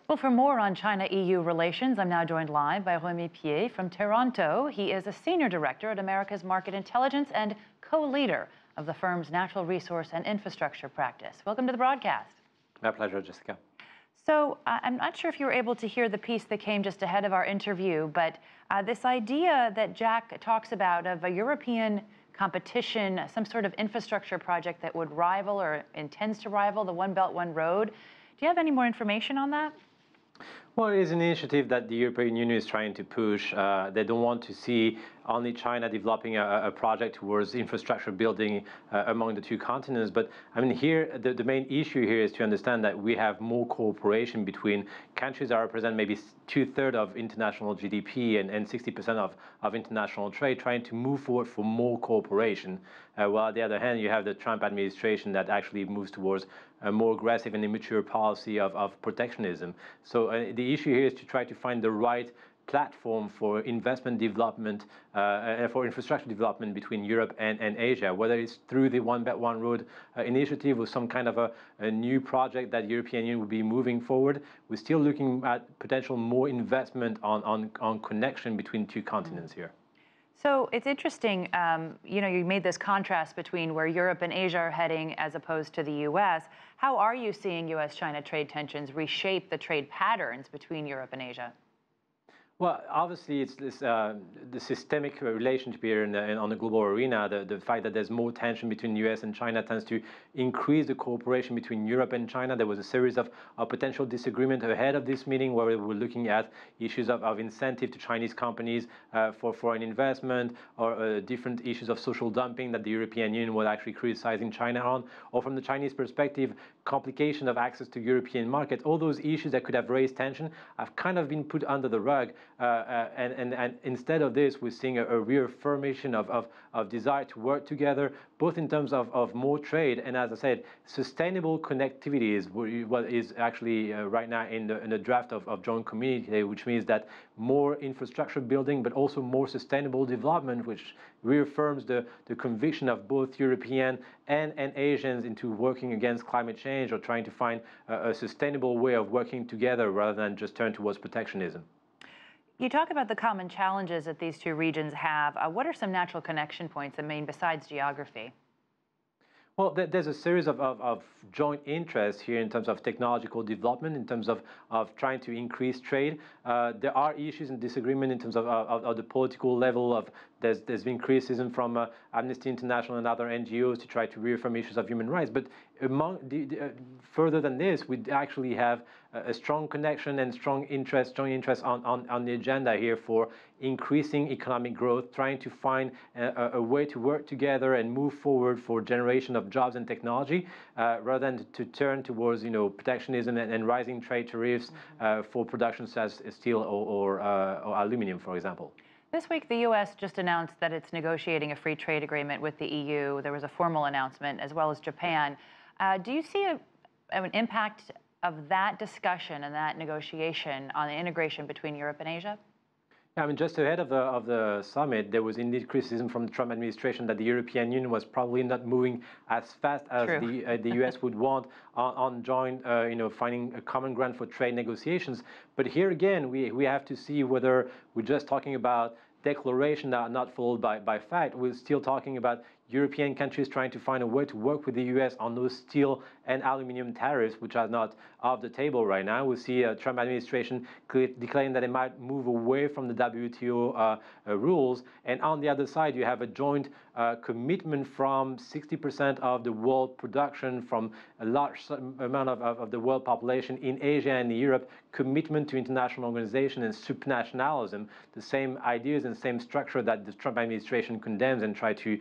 Well, for more on China-EU relations, I'm now joined live by Remi Piet from Toronto. He is a senior director at America's Market Intelligence and co-leader of the firm's natural resource and infrastructure practice. Welcome to the broadcast. My pleasure, Jessica. So I'm not sure if you were able to hear the piece that came just ahead of our interview, but this idea that Jack talks about of a European competition, some sort of infrastructure project that would rival or intends to rival the One Belt, One Road. Do you have any more information on that? Well, it is an initiative that the European Union is trying to push. They don't want to see only China developing a project towards infrastructure building among the two continents. But I mean, here, the main issue here is to understand that we have more cooperation between countries that represent maybe 2/3 of international GDP and 60% of international trade, trying to move forward for more cooperation. While on the other hand, you have the Trump administration that actually moves towards a more aggressive and immature policy of protectionism. So the issue here is to try to find the right platform for investment development and for infrastructure development between Europe and Asia, whether it's through the One Belt, One Road initiative or some kind of a new project that the European Union will be moving forward. We're still looking at potential more investment on connection between two continents here. So it's interesting, you made this contrast between where Europe and Asia are heading as opposed to the U.S. How are you seeing U.S.-China trade tensions reshape the trade patterns between Europe and Asia? Well, obviously, it's the systemic relationship here on the global arena. The fact that there's more tension between the U.S. and China tends to increase the cooperation between Europe and China. There was a series of potential disagreement ahead of this meeting where we were looking at issues of incentive to Chinese companies for foreign investment or different issues of social dumping that the European Union was actually criticizing China on. Or from the Chinese perspective, complication of access to European markets. All those issues that could have raised tension have kind of been put under the rug. And instead of this, we're seeing a reaffirmation of desire to work together, both in terms of more trade and, as I said, sustainable connectivity is what is actually right now in the draft of joint communique, which means that more infrastructure building, but also more sustainable development, which reaffirms the conviction of both European and Asians into working against climate change or trying to find a sustainable way of working together rather than just turn towards protectionism. You talk about the common challenges that these two regions have. What are some natural connection points, besides geography? Well, there's a series of joint interests here in terms of technological development, in terms of trying to increase trade. There are issues and disagreement in terms of the political level. There's been criticism from Amnesty International and other NGOs to try to reaffirm issues of human rights. But further than this, we actually have a strong connection and joint interest on the agenda here for increasing economic growth, trying to find a way to work together and move forward for generation of jobs and technology, rather than to turn towards protectionism and rising trade tariffs for production such as steel or aluminum, for example. This week, the U.S. just announced that it's negotiating a free trade agreement with the EU. There was a formal announcement, as well as Japan. Do you see an impact of that discussion and that negotiation on the integration between Europe and Asia? Yeah, I mean, just ahead of the summit, there was indeed criticism from the Trump administration that the European Union was probably not moving as fast as the U.S. would want on joint, finding a common ground for trade negotiations. But here again, we have to see whether we're just talking about declaration that are not followed by fact. We're still talking about European countries trying to find a way to work with the U.S. on those steel and aluminum tariffs, which are not off the table right now. We see a Trump administration declaring that it might move away from the WTO rules. And on the other side, you have a joint commitment from 60% of the world production, from a large amount of the world population in Asia and Europe, commitment to international organization and supranationalism, the same ideas and same structure that the Trump administration condemns and try to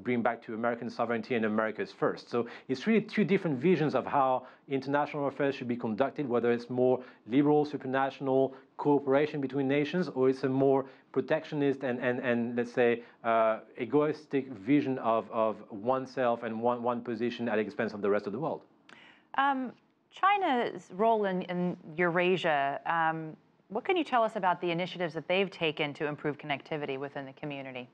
bring back to American sovereignty and America's first. So it's really two different visions of how international affairs should be conducted, whether it's more liberal, supranational cooperation between nations, or it's a more protectionist and let's say, egoistic vision of oneself and one position at the expense of the rest of the world. China's role in Eurasia, what can you tell us about the initiatives that they've taken to improve connectivity within the community?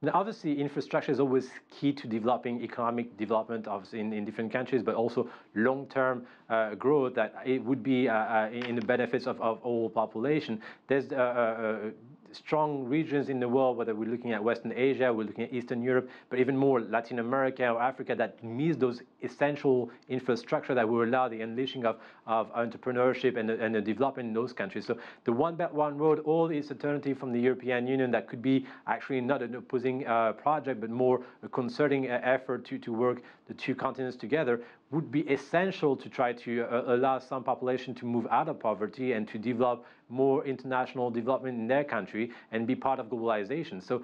Now, obviously, infrastructure is always key to developing economic development in different countries, but also long-term growth that it would be in the benefits of all population. There's strong regions in the world, whether we're looking at Western Asia, we're looking at Eastern Europe, but even more Latin America or Africa, that meets those essential infrastructure that will allow the unleashing of entrepreneurship and the development in those countries. So the One Belt, One Road, all is alternative from the European Union that could be actually not an opposing project, but more a concerting effort to work the two continents together, would be essential to try to allow some population to move out of poverty and to develop more international development in their country and be part of globalization. So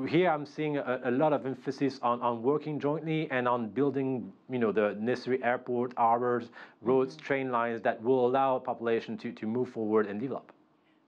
here I'm seeing a lot of emphasis on working jointly and on building, the necessary airport, harbors, roads, train lines that will allow population to move forward and develop.